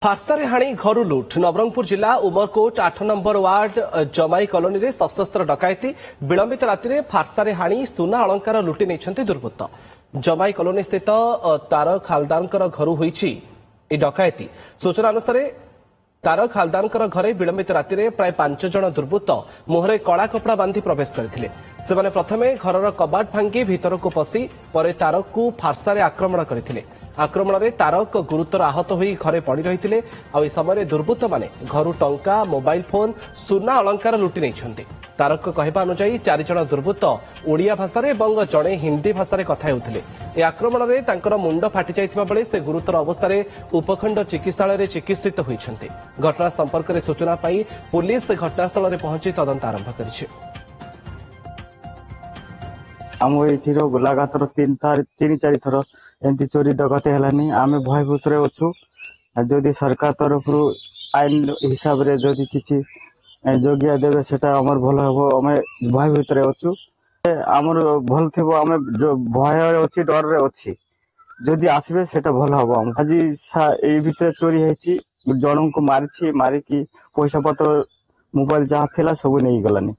फारसारे हाणी घरू लुट नवरंगपुर जिला उमरकोट 8 नंबर वार्ड जमाई कॉलोनी रे सशस्त्र डकायती विलंबित राति फारसारे हाणी सुना अलंकार लुटि नहीं दुर्वृत्त जमाई कॉलोनी स्थित तार खालदार घरू होईछि ए डकायती सूचना अनुसार तार खालदार घरे विलंबित राति प्राय 5 जन दुर्वृत्त मुहरे कला कपड़ा बांधि प्रवेश करथिले सेमाने प्रथमे घरर कबाट भांगी भीतर को पसी परे तार को फारसारे आक्रमण करथिले आक्रमण में तारक गुरुतर आहत होई घरे पड़ी रही समय दुर्वृत्त माने घरू टंका मोबाइल फोन सुना अलंकार लुटि नहीं तारक कहवा अनुसार 4 जन दुर्वृत्त ओडिया भाषा और जड़े हिंदी भाषा कथा हेउथिले आक्रमण में मुंड फाटी जाइथिबा बेले से गुरुतर अवस्था उपखंड चिकित्सालय चिकित्सित होइछन्ते घटना संपर्क में सूचना पाई पुलिस घटनास्थल में पहुंची तदंत आरंभ करिछि। आम ये लगातार 3-4 थर एमती चोरी डकती है आम भयभूत अच्छु जदि सरकार तरफ आईन हिसाब रे जदि किसी जगिया देवे सेटा आमर भल हम आम भयभूत अच्छु आमर भल थी आम भय अच्छी डर रे अच्छी जदि आसबे सेटा भल हम आज ये भितर चोरी है जन को मारिकी पैसा पत्र मोबाइल जहाँ थिला सब नहीं गलानी।